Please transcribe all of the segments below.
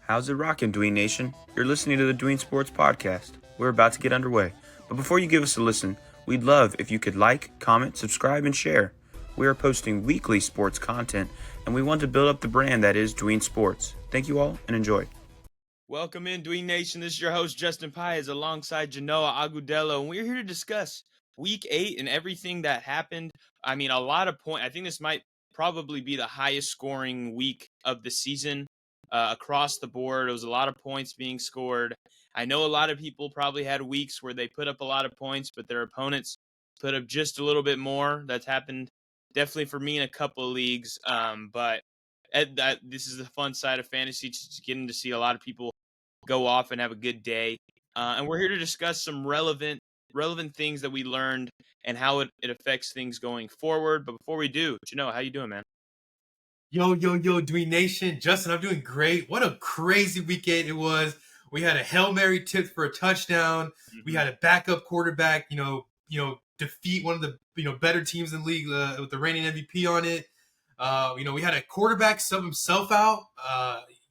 How's it rockin', Dween Nation? You're listening to the Dween Sports Podcast. We're about to get underway. But before you give us a listen, we'd love if you could like, comment, subscribe, and share. We are posting weekly sports content, and we want to build up the brand that is Dween Sports. Thank you all, and enjoy. Welcome in, Dween Nation. This is your host, Justin Paez, alongside Genoa Agudelo, and we're here to discuss Week 8 and everything that happened. I mean, a lot of points. I think this might probably be the highest scoring week of the season across the board. It was a lot of points being scored. I know a lot of people probably had weeks where they put up a lot of points, but their opponents put up just a little bit more. That's happened definitely for me in a couple of leagues. But this is the fun side of fantasy, just getting to see a lot of people go off and have a good day. And we're here to discuss some relevant things that we learned and how it affects things going forward. But before we do, how you doing, man? Yo, Dween Nation. Justin, I'm doing great. What a crazy weekend it was. We had a Hail Mary tipped for a touchdown. We had a backup quarterback, defeat one of the, better teams in the league with the reigning MVP on it. We had a quarterback sub himself out.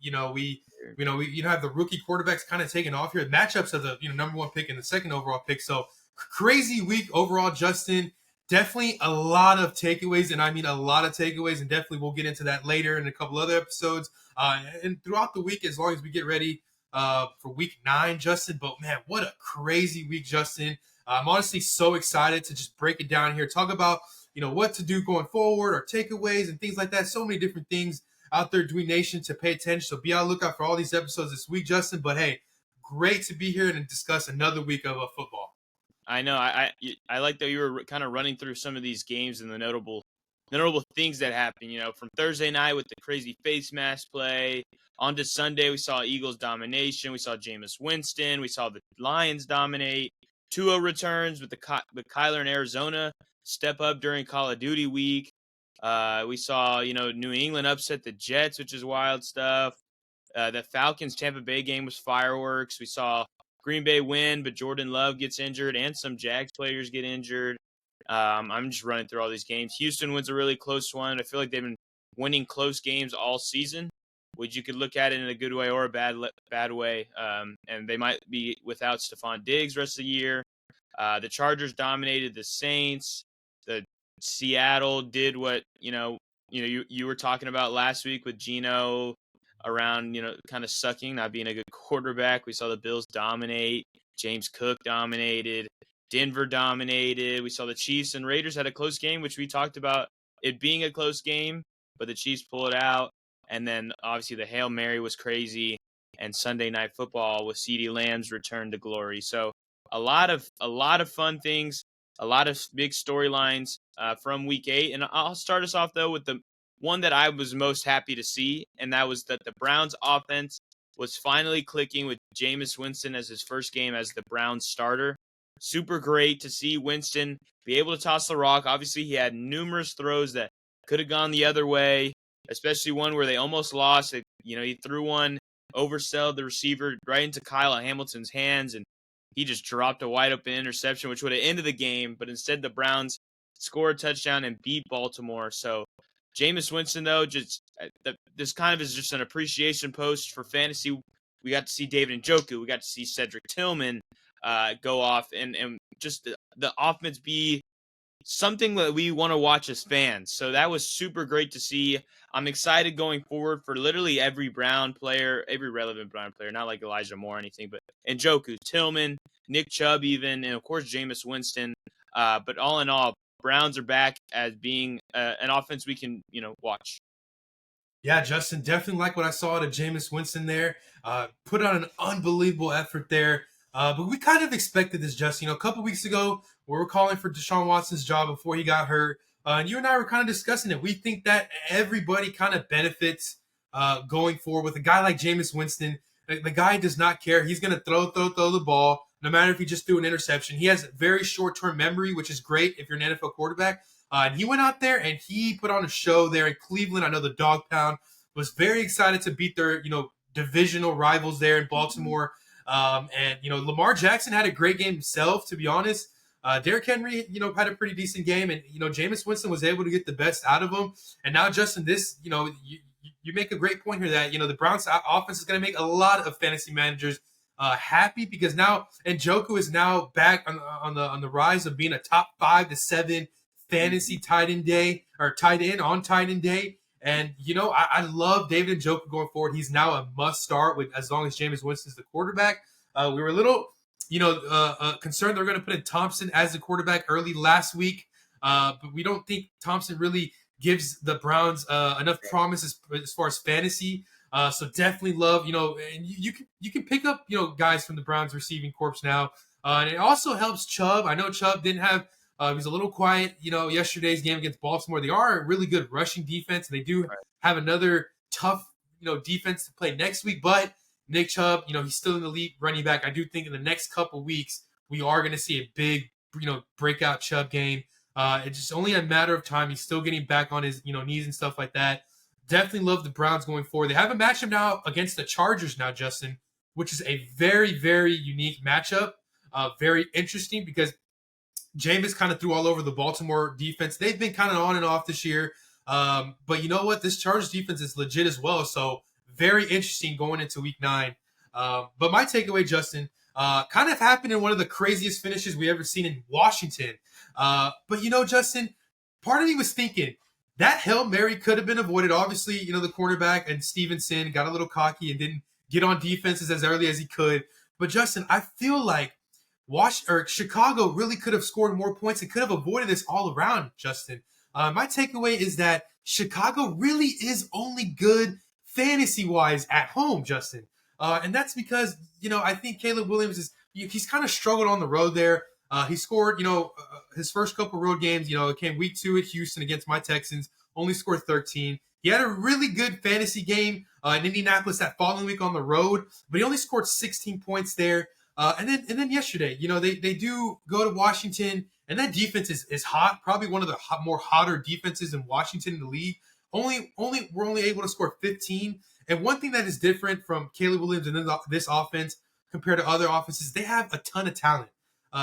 We have the rookie quarterbacks kind of taking off here. Matchups of the, number one pick and the second overall pick. So crazy week overall, Justin. Definitely a lot of takeaways, and I mean a lot of takeaways, and definitely we'll get into that later in a couple other episodes. And throughout the week, as long as we get ready for week 9, Justin. But man, what a crazy week, Justin. I'm honestly so excited to just break it down here, talk about what to do going forward, or takeaways and things like that. So many different things out there, Dween Nation, to pay attention. So be on the lookout for all these episodes this week, Justin. But hey, great to be here and discuss another week of football. I know. I like that you were kind of running through some of these games and the notable things that happened. From Thursday night with the crazy face mask play, on to Sunday we saw Eagles domination. We saw Jameis Winston. We saw the Lions dominate. Tua returns with Kyler in Arizona step up during Call of Duty week. We saw New England upset the Jets, which is wild stuff. The Falcons Tampa Bay game was fireworks. We saw Green Bay win, but Jordan Love gets injured and some Jags players get injured. I'm just running through all these games. Houston wins a really close one. I feel like they've been winning close games all season, which you could look at it in a good way or a bad way. And they might be without Stephon Diggs rest of the year. The Chargers dominated the Saints. The Seattle did what you were talking about last week with Geno around, kind of sucking, not being a good quarterback. We saw the Bills dominate. James Cook dominated. Denver dominated. We saw the Chiefs and Raiders had a close game, which we talked about it being a close game, but the Chiefs pull it out. And then obviously the Hail Mary was crazy, and Sunday Night Football with CeeDee Lamb's return to glory. So a lot of fun things, a lot of big storylines from Week 8. And I'll start us off though with the one that I was most happy to see, and that was that the Browns offense was finally clicking with Jameis Winston as his first game as the Browns starter. Super great to see Winston be able to toss the rock. Obviously, he had numerous throws that could have gone the other way, especially one where they almost lost. He threw one, overselled the receiver right into Kyle Hamilton's hands, and he just dropped a wide open interception, which would have ended the game. But instead, the Browns scored a touchdown and beat Baltimore. So Jameis Winston, though, this kind of is just an appreciation post for fantasy. We got to see David Njoku. We got to see Cedric Tillman go off and just the offense be something that we want to watch as fans. So that was super great to see. I'm excited going forward for literally every Brown player, every relevant Brown player, not like Elijah Moore or anything, but Njoku, Tillman, Nick Chubb even, and, of course, Jameis Winston. But all in all, Browns are back as being an offense we can, watch. Yeah, Justin, definitely like what I saw to Jameis Winston there. Put on an unbelievable effort there. But we kind of expected this, Justin. A couple weeks ago, we were calling for Deshaun Watson's job before he got hurt. And you and I were kind of discussing it. We think that everybody kind of benefits going forward with a guy like Jameis Winston. The guy does not care. He's going to throw the ball, no matter if he just threw an interception. He has very short-term memory, which is great if you're an NFL quarterback. And he went out there and he put on a show there in Cleveland. I know the Dog Pound was very excited to beat their, divisional rivals there in Baltimore. And Lamar Jackson had a great game himself, to be honest. Derrick Henry, had a pretty decent game. And, Jameis Winston was able to get the best out of him. And now, Justin, this, you make a great point here that the Browns offense is going to make a lot of fantasy managers happy, because now Njoku is now back on the rise of being a top 5 to 7 fantasy tight end day, or tight end on tight end day. And I love David Njoku going forward. He's now a must start with, as long as Jameis Winston is the quarterback. We were a little concerned they're going to put in Thompson as the quarterback early last week, but we don't think Thompson really gives the Browns enough promise as far as fantasy. So definitely love, and you can pick up, guys from the Browns receiving corps now. And it also helps Chubb. I know Chubb didn't have, he was a little quiet, yesterday's game against Baltimore. They are a really good rushing defense, and they do have another tough, defense to play next week. But Nick Chubb, he's still in the league running back. I do think in the next couple weeks, we are going to see a big, breakout Chubb game. It's just only a matter of time. He's still getting back on his, knees and stuff like that. Definitely love the Browns going forward. They have a matchup now against the Chargers now, Justin, which is a very, very unique matchup. Very interesting, because Jameis kind of threw all over the Baltimore defense. They've been kind of on and off this year. But you know what? This Chargers defense is legit as well. So very interesting going into week 9. But my takeaway, Justin, kind of happened in one of the craziest finishes we ever seen in Washington. But Justin, part of me was thinking, that Hail Mary could have been avoided. Obviously, the cornerback and Stevenson got a little cocky and didn't get on defenses as early as he could. But Justin, I feel like Chicago really could have scored more points and could have avoided this all around, Justin. My takeaway is that Chicago really is only good fantasy-wise at home, Justin. And that's because, I think Caleb Williams he's kind of struggled on the road there. He scored, his first couple road games, it came week 2 at Houston against my Texans, only scored 13. He had a really good fantasy game in Indianapolis that following week on the road, but he only scored 16 points there. And then yesterday, they do go to Washington, and that defense is hot, probably one of the more hotter defenses in Washington in the league. We're only able to score 15. And one thing that is different from Caleb Williams and this offense compared to other offenses, they have a ton of talent.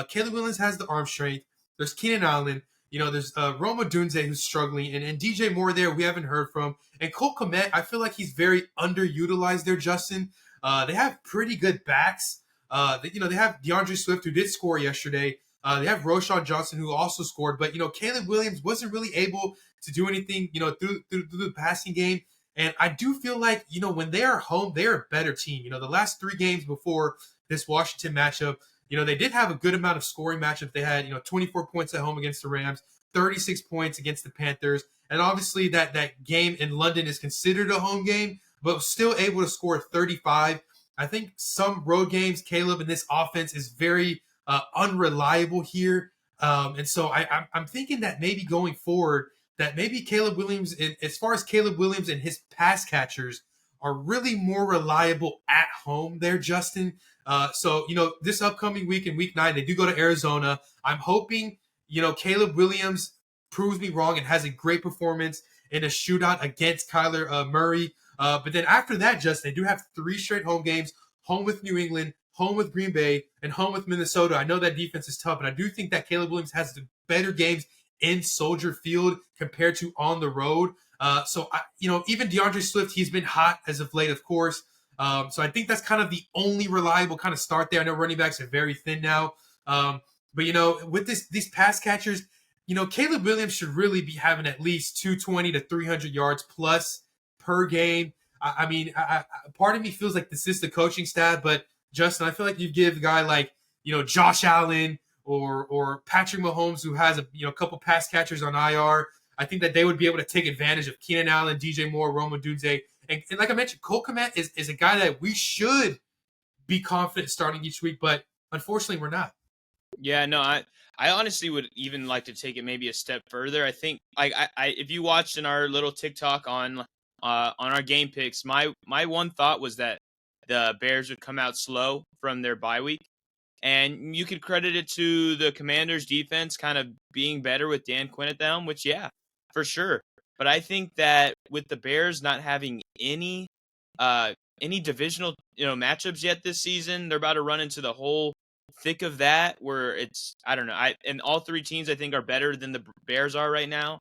Caleb Williams has the arm strength. There's Keenan Allen. There's Rome Odunze, who's struggling, and DJ Moore there we haven't heard from. And Cole Kmet, I feel like he's very underutilized there, Justin. They have pretty good backs. They have DeAndre Swift, who did score yesterday. They have Roshan Johnson, who also scored. But, Caleb Williams wasn't really able to do anything, through the passing game. And I do feel like, when they are home, they're a better team. The last 3 games before this Washington matchup, they did have a good amount of scoring matchups. They had, 24 points at home against the Rams, 36 points against the Panthers. And obviously that game in London is considered a home game, but still able to score 35. I think some road games, Caleb, in this offense is very unreliable here. And so I'm thinking that maybe going forward, that maybe Caleb Williams, as far as Caleb Williams and his pass catchers, are really more reliable at home there, Justin. So, this upcoming week in week 9, they do go to Arizona. I'm hoping, Caleb Williams proves me wrong and has a great performance in a shootout against Kyler Murray. But then after that, Justin, they do have 3 straight home games: home with New England, home with Green Bay, and home with Minnesota. I know that defense is tough, but I do think that Caleb Williams has the better games in Soldier Field compared to on the road. So, even DeAndre Swift, he's been hot as of late, of course. So I think that's kind of the only reliable kind of start there. I know running backs are very thin now. But, with these pass catchers, Caleb Williams should really be having at least 220 to 300 yards plus per game. Part of me feels like this is the coaching staff, but Justin, I feel like you give a guy like, Josh Allen or Patrick Mahomes, who has a couple pass catchers on IR. I think that they would be able to take advantage of Keenan Allen, DJ Moore, Rome Odunze. And like I mentioned, Cole Kmet is a guy that we should be confident starting each week, but unfortunately we're not. Yeah, no, I honestly would even like to take it maybe a step further. I think like I if you watched in our little TikTok on our game picks, my one thought was that the Bears would come out slow from their bye week. And you could credit it to the Commanders' defense kind of being better with Dan Quinn at the helm, which, yeah, for sure. But I think that with the Bears not having any divisional matchups yet this season, they're about to run into the whole thick of that where it's, I don't know. And all 3 teams I think are better than the Bears are right now.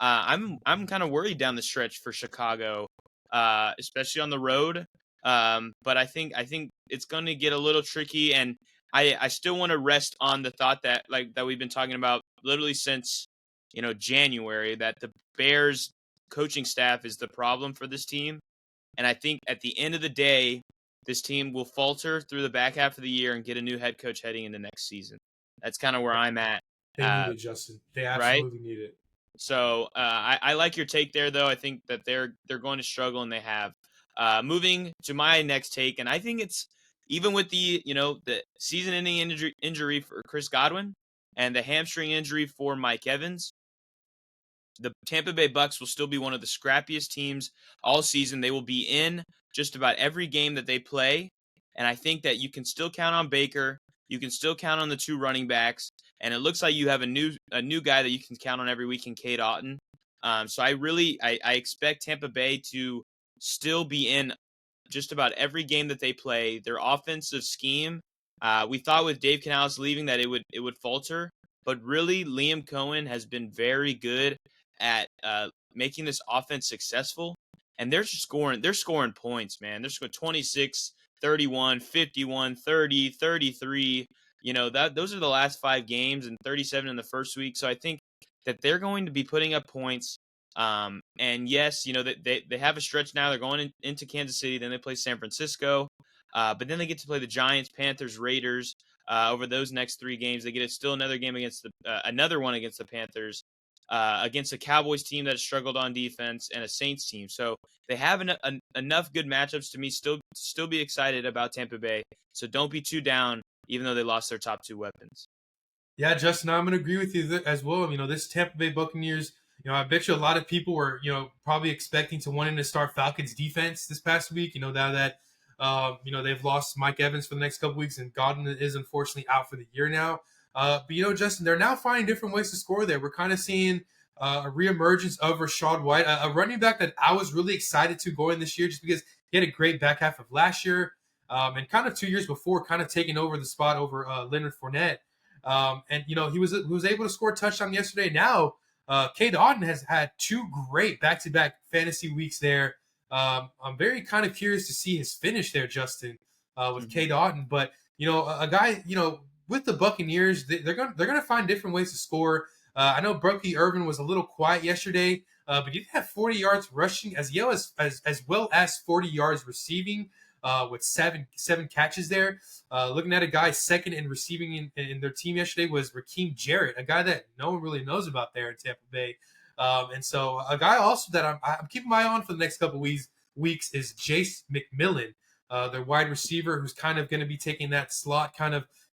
I'm kind of worried down the stretch for Chicago. especially on the road. But I think it's going to get a little tricky, and I still want to rest on the thought that that we've been talking about literally since January, that the Bears coaching staff is the problem for this team. And I think at the end of the day, this team will falter through the back half of the year and get a new head coach heading into next season. That's kind of where I'm at. They need it, Justin. They Right? absolutely need it. So I like your take there, though. I think that they're going to struggle, and they have. Moving to my next take, and I think it's even with the the season-ending injury for Chris Godwin and the hamstring injury for Mike Evans, the Tampa Bay Bucks will still be one of the scrappiest teams all season. They will be in just about every game that they play, and I think that you can still count on Baker. You can still count on the two running backs, and it looks like you have a new guy that you can count on every week in Cade Otton. So I expect Tampa Bay to still be in just about every game that they play. Their offensive scheme, we thought with Dave Canales leaving that it would falter, but really Liam Cohen has been very good at making this offense successful, and they're scoring points, man. They're scoring 26, 31, 51, 30, 33. Those are the last 5 games, and 37 in the first week. So I think that they're going to be putting up points. And yes, they have a stretch now. They're going into Kansas City, then they play San Francisco, but then they get to play the Giants, Panthers, Raiders over those next 3 games. They get still another game against another one against the Panthers, against a Cowboys team that has struggled on defense, and a Saints team. So they have enough good matchups to me still be excited about Tampa Bay. So don't be too down, even though they lost their top 2 weapons. Yeah, Justin, I'm going to agree with you as well. This Tampa Bay Buccaneers, I bet you a lot of people were, probably expecting to wanting to start Falcons defense this past week. Now that, they've lost Mike Evans for the next couple weeks, and Godwin is unfortunately out for the year now. But Justin, they're now finding different ways to score there. We're kind of seeing a reemergence of Rachaad White, a running back that I was really excited to go in this year just because he had a great back half of last year, and kind of 2 years before, kind of taking over the spot over Leonard Fournette. And he was able to score a touchdown yesterday. Now, Cade Otton has had 2 great back-to-back fantasy weeks there. I'm very kind of curious to see his finish there, Justin, with Cade Otton. But a guy, with the Buccaneers, they're gonna find different ways to score. I know Brookie Irvin was a little quiet yesterday, but he did have 40 yards rushing as well as 40 yards receiving, with seven catches there. Looking at a guy second in receiving in their team yesterday was Raheem Jarrett, a guy that no one really knows about there in Tampa Bay. And so a guy also that I'm keeping my eye on for the next couple weeks is Jace McMillan, their wide receiver, who's kind of going to be taking that slot.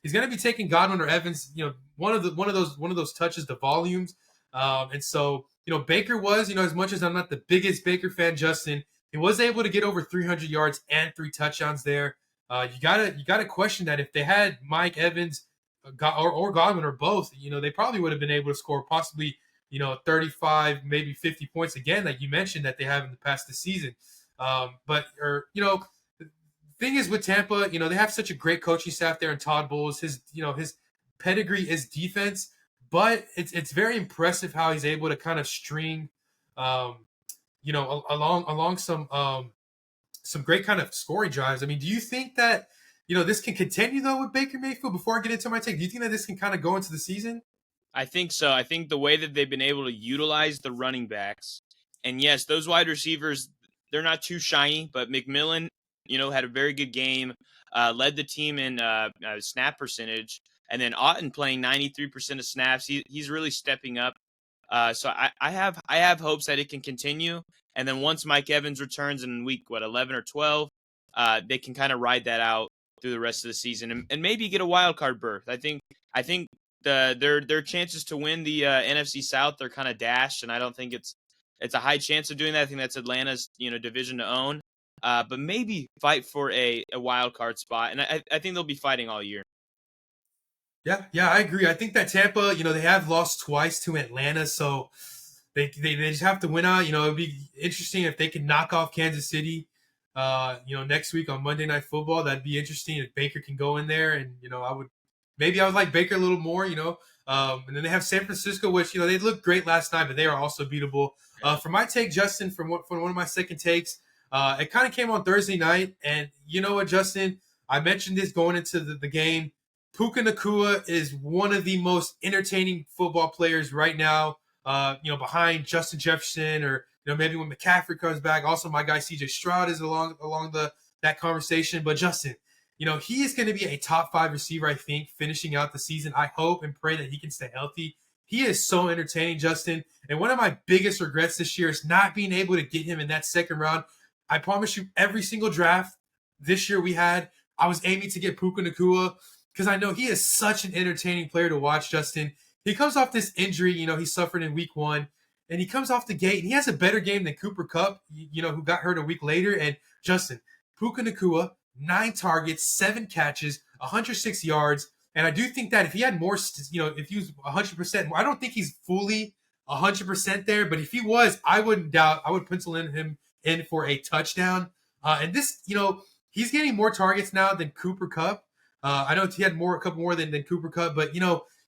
He's going to be taking Godwin or Evans, one of those touches, the volumes. And so Baker was, as much as I'm not the biggest Baker fan, Justin, he was able to get over 300 yards and 3 touchdowns there. You gotta question that if they had Mike Evans or Godwin or both, they probably would have been able to score possibly 35, maybe 50 points again, like you mentioned that they have in the past this season. The thing is with Tampa, they have such a great coaching staff there in Todd Bowles. His pedigree is defense, but it's very impressive how he's able to kind of string, along some great kind of scoring drives. I mean, do you think that this can continue though with Baker Mayfield? Before I get into my take, do you think that this can kind of go into the season? I think so. I think the way that they've been able to utilize the running backs, and yes, those wide receivers, they're not too shiny, but McMillan, had a very good game, led the team in snap percentage, and then Otton playing 93% of snaps. He's really stepping up. So I have hopes that it can continue, and then once Mike Evans returns in week 11 or 12, they can kind of ride that out through the rest of the season and maybe get a wild card berth. I think their chances to win the NFC South are kind of dashed, and I don't think it's a high chance of doing that. I think that's Atlanta's division to own, but maybe fight for a wild card spot, and I think they'll be fighting all year. Yeah, I agree. I think that Tampa, they have lost twice to Atlanta, so they just have to win out. It'd be interesting if they can knock off Kansas City, next week on Monday Night Football. That'd be interesting if Baker can go in there, and I would like Baker a little more, and then they have San Francisco, which they looked great last night, but they are also beatable. For my take, Justin, from one of my second takes, It kind of came on Thursday night, and you know what, Justin? I mentioned this going into the game. Puka Nakua is one of the most entertaining football players right now. Behind Justin Jefferson, or maybe when McCaffrey comes back. Also, my guy CJ Stroud is along that conversation. But Justin, he is going to be a top 5 receiver, I think, finishing out the season. I hope and pray that he can stay healthy. He is so entertaining, Justin. And one of my biggest regrets this year is not being able to get him in that second round. I promise you, every single draft this year we had, I was aiming to get Puka Nakua because I know he is such an entertaining player to watch, Justin. He comes off this injury, he suffered in week 1, and he comes off the gate, and he has a better game than Cooper Kupp, who got hurt a week later. And Justin, Puka Nakua, 9 targets, 7 catches, 106 yards. And I do think that if he had more, if he was 100% more, I don't think he's fully 100% there, but if he was, I wouldn't doubt, I would pencil him in for a touchdown. And this, he's getting more targets now than Cooper Kupp. I know he had a couple more than Cooper Kupp, but,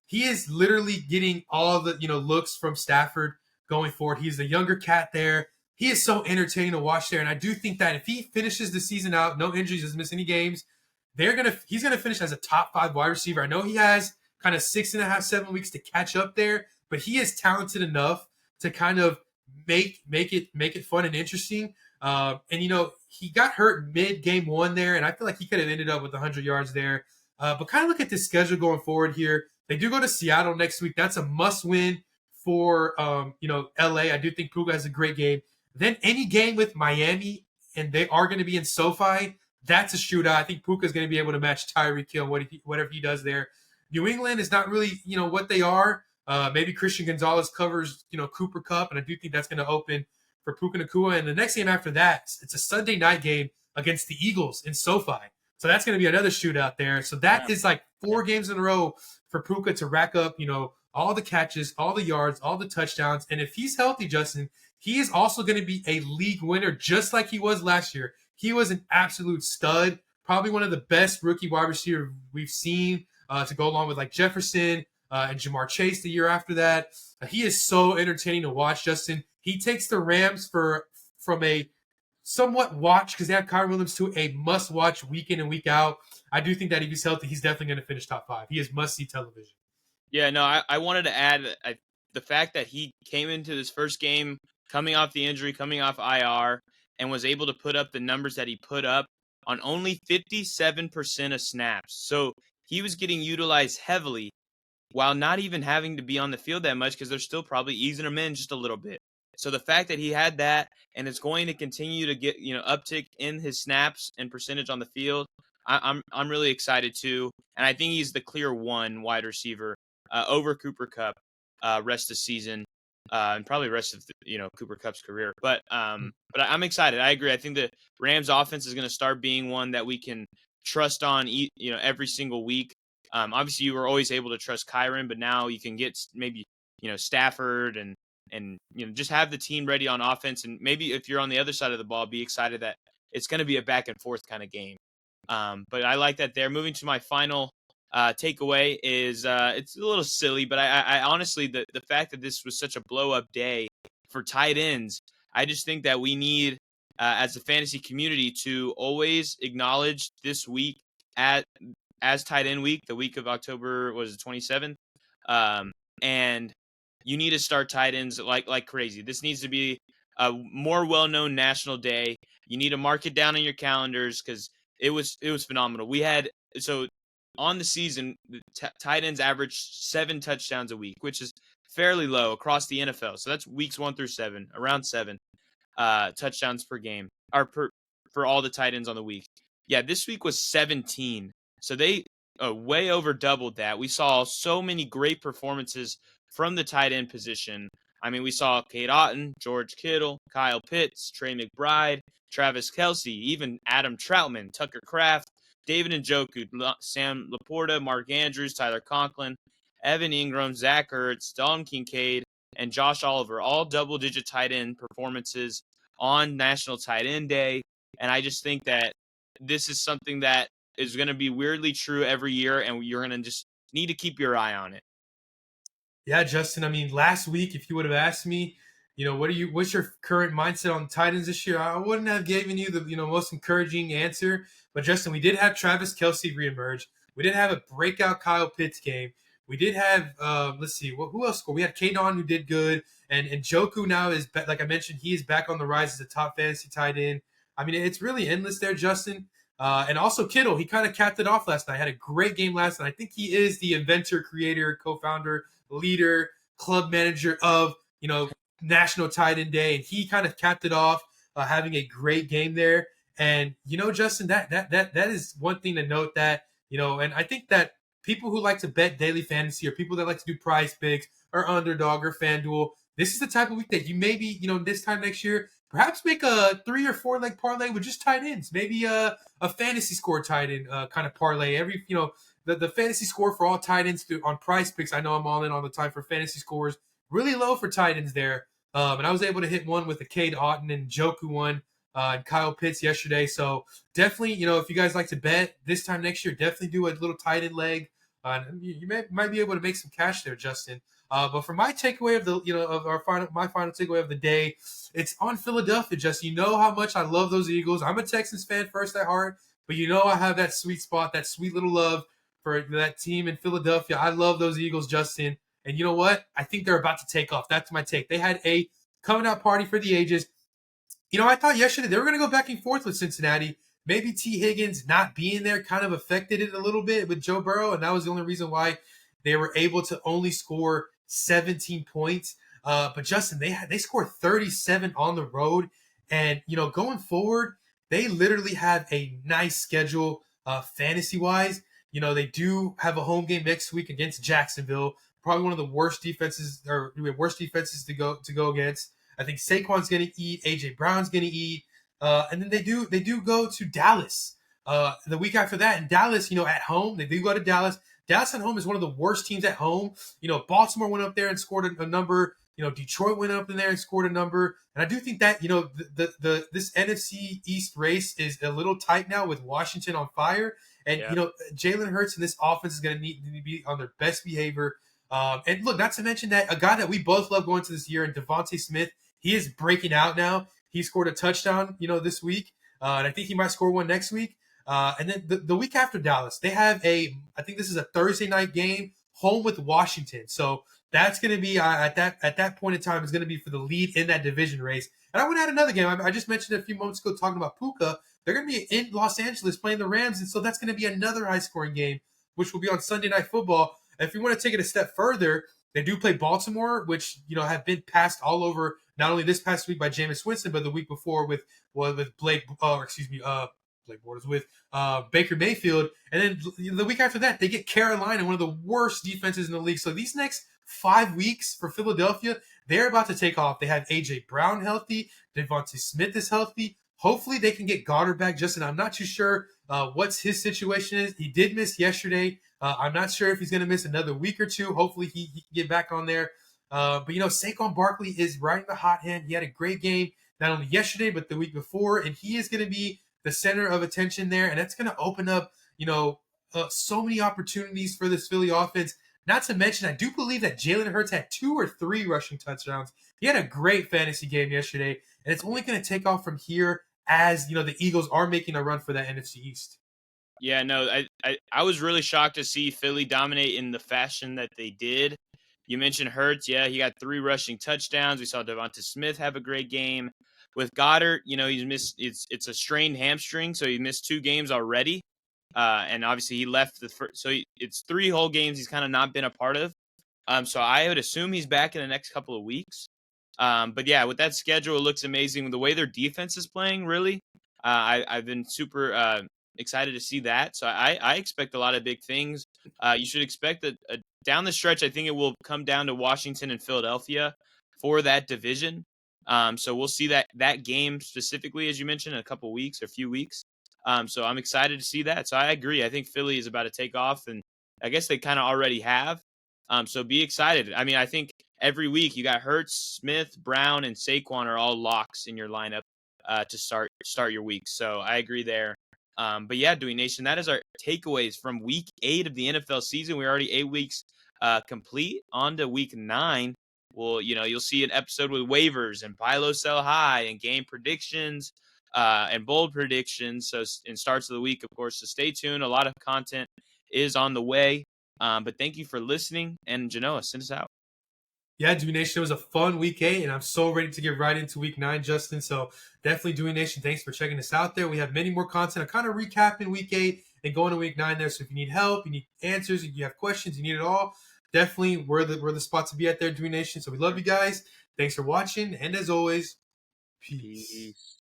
he is literally getting all the, looks from Stafford going forward. He's the younger cat there. He is so entertaining to watch there. And I do think that if he finishes the season out, no injuries, doesn't miss any games, he's gonna finish as a top 5 wide receiver. I know he has kind of 6.5, 7 weeks to catch up there, but he is talented enough to kind of make it fun and interesting. And he got hurt mid game 1 there, and I feel like he could have ended up with 100 yards there. But kind of look at this schedule going forward here. They do go to Seattle next week. That's a must win for LA. I do think Puka has a great game. Then any game with Miami, and they are going to be in SoFi. That's a shootout. I think Puka is going to be able to match Tyreek Hill, whatever he does there. New England is not really, what they are. Maybe Christian Gonzalez covers, Cooper Kupp, and I do think that's going to open for Puka Nakua. And the next game after that, it's a Sunday night game against the Eagles in SoFi. So that's going to be another shootout there. So that is like 4 games in a row for Puka to rack up, all the catches, all the yards, all the touchdowns. And if he's healthy, Justin, he is also going to be a league winner just like he was last year. He was an absolute stud, probably one of the best rookie wide receivers we've seen to go along with like Jefferson and Jamar Chase the year after that. He is so entertaining to watch, Justin. He takes the Rams from a somewhat watch, because they have Kyron Williams, to a must-watch week in and week out. I do think that if he's healthy, he's definitely going to finish top 5. He is must-see television. Yeah, no, I wanted to add the fact that he came into this first game coming off the injury, coming off IR, and was able to put up the numbers that he put up on only 57% of snaps. So he was getting utilized heavily while not even having to be on the field that much, because they're still probably easing him in just a little bit. So the fact that he had that and is going to continue to get uptick in his snaps and percentage on the field, I'm really excited too. And I think he's the clear 1 wide receiver over Cooper Kupp rest of the season. And probably rest of Cooper Kupp's career, but I'm excited. I agree. I think the Rams offense is going to start being one that we can trust on, every single week. Obviously, you were always able to trust Kyron, but now you can get maybe Stafford and just have the team ready on offense, and maybe if you're on the other side of the ball, be excited that it's going to be a back and forth kind of game. But I like that there. Moving to my final takeaway is it's a little silly, but I honestly, the fact that this was such a blow up day for tight ends, I just think that we need as a fantasy community to always acknowledge this week as tight end week, the week of October was the 27th, and you need to start tight ends like crazy. This needs to be a more well-known national day. You need to mark it down on your calendars, because it was phenomenal. We had on the season, the tight ends averaged 7 touchdowns a week, which is fairly low across the NFL. So that's weeks 1 through 7, around 7 touchdowns per game, or for all the tight ends on the week. Yeah, this week was 17. So they way over doubled that. We saw so many great performances from the tight end position. I mean, we saw Cade Otton, George Kittle, Kyle Pitts, Trey McBride, Travis Kelce, even Adam Troutman, Tucker Kraft, David Njoku, Sam Laporta, Mark Andrews, Tyler Conklin, Evan Ingram, Zach Ertz, Dalton Kincaid, and Josh Oliver, all double-digit tight end performances on National Tight End Day. And I just think that this is something that is going to be weirdly true every year, and you're going to just need to keep your eye on it. Yeah, Justin, I mean, last week, if you would have asked me, What's your current mindset on Titans this year? I wouldn't have given you the most encouraging answer, but Justin, we did have Travis Kelce reemerge. We did have a breakout Kyle Pitts game. We did have let's see, who else scored? We had Kadon who did good, and Joku now is like I mentioned, he is back on the rise as a top fantasy tight end. I mean, it's really endless there, Justin. And also Kittle, he kind of capped it off last night. Had a great game last night. I think he is the inventor, creator, co-founder, leader, club manager of National Tight End Day, and he kind of capped it off, having a great game there. And Justin, that is one thing to note that and I think that people who like to bet daily fantasy or people that like to do prize picks or underdog or FanDuel, this is the type of week that you maybe this time next year perhaps make a 3 or 4 leg parlay with just tight ends, maybe a fantasy score tight end kind of parlay. Every the fantasy score for all tight ends on prize picks. I know I'm all in all the time for fantasy scores. Really low for tight ends there. And I was able to hit one with a Cade Otton and Joku one and Kyle Pitts yesterday. So definitely, if you guys like to bet this time next year, definitely do a little tight end leg. You might be able to make some cash there, Justin. But for my takeaway of my final takeaway of the day, it's on Philadelphia, Justin. You know how much I love those Eagles. I'm a Texans fan first at heart, but I have that sweet spot, that sweet little love for that team in Philadelphia. I love those Eagles, Justin. And you know what? I think they're about to take off. That's my take. They had a coming out party for the ages. I thought yesterday they were going to go back and forth with Cincinnati. Maybe T. Higgins not being there kind of affected it a little bit with Joe Burrow, and that was the only reason why they were able to only score 17 points. But Justin, they scored 37 on the road, and going forward, they literally have a nice schedule fantasy-wise. They do have a home game next week against Jacksonville. Probably one of the worst defenses to go against. I think Saquon's going to eat. AJ Brown's going to eat. And then they do go to Dallas the week after that. And Dallas, at home, they do go to Dallas. Dallas at home is one of the worst teams at home. Baltimore went up there and scored a number. Detroit went up in there and scored a number. And I do think that, this NFC East race is a little tight now with Washington on fire. And, Jalen Hurts and this offense is going to need to be on their best behavior. And look, not to mention that a guy that we both love going to this year, and Devontae Smith, he is breaking out now. He scored a touchdown, this week. And I think he might score one next week. And then the week after Dallas, they have I think this is a Thursday night game, home with Washington. So that's going to be, at that point in time, is going to be for the lead in that division race. And I would add another game. I just mentioned a few moments ago talking about Puka. They're going to be in Los Angeles playing the Rams. And so that's going to be another high-scoring game, which will be on Sunday Night Football. If you want to take it a step further, they do play Baltimore, which have been passed all over. Not only this past week by Jameis Winston, but the week before with Blake Bortles with Baker Mayfield, and then the week after that they get Carolina, one of the worst defenses in the league. So these next 5 weeks for Philadelphia, they're about to take off. They have AJ Brown healthy, Devontae Smith is healthy. Hopefully they can get Goddard back. Justin, I'm not too sure what's his situation is. He did miss yesterday. I'm not sure if he's going to miss another week or two. Hopefully he can get back on there. But Saquon Barkley is riding the hot hand. He had a great game not only yesterday but the week before, and he is going to be the center of attention there, and that's going to open up so many opportunities for this Philly offense. Not to mention, I do believe that Jalen Hurts had 2 or 3 rushing touchdowns. He had a great fantasy game yesterday, and it's only going to take off from here as the Eagles are making a run for that NFC East. Yeah, no, I was really shocked to see Philly dominate in the fashion that they did. You mentioned Hurts. Yeah, he got 3 rushing touchdowns. We saw Devonta Smith have a great game. With Goddard, he's missed. It's a strained hamstring, so he missed 2 games already. And obviously he left the first. So it's 3 whole games he's kind of not been a part of. So I would assume he's back in the next couple of weeks. But yeah, with that schedule, it looks amazing. The way their defense is playing, really, I've been super excited to see that. So I expect a lot of big things. You should expect that down the stretch. I think it will come down to Washington and Philadelphia for that division. So we'll see that game specifically, as you mentioned, in a couple weeks or a few weeks. So I'm excited to see that. So I agree. I think Philly is about to take off, and I guess they kind of already have. So be excited. I mean, I think every week you got Hurts, Smith, Brown, and Saquon are all locks in your lineup to start your week. So I agree there. But yeah, Dewey Nation, that is our takeaways from week 8 of the NFL season. We're already 8 weeks complete, on to week 9. You'll see an episode with waivers and buy low, sell high and game predictions and bold predictions. So in starts of the week, of course, so stay tuned. A lot of content is on the way. But thank you for listening. And Genoa, send us out. Yeah, Dewey Nation, it was a fun week 8, and I'm so ready to get right into week 9, Justin. So definitely, Dewey Nation, thanks for checking us out there. We have many more content. I'm kind of recapping week 8 and going to week 9 there. So if you need help, you need answers, you have questions, you need it all, definitely we're the spot to be at there, Dewey Nation. So we love you guys. Thanks for watching, and as always, peace.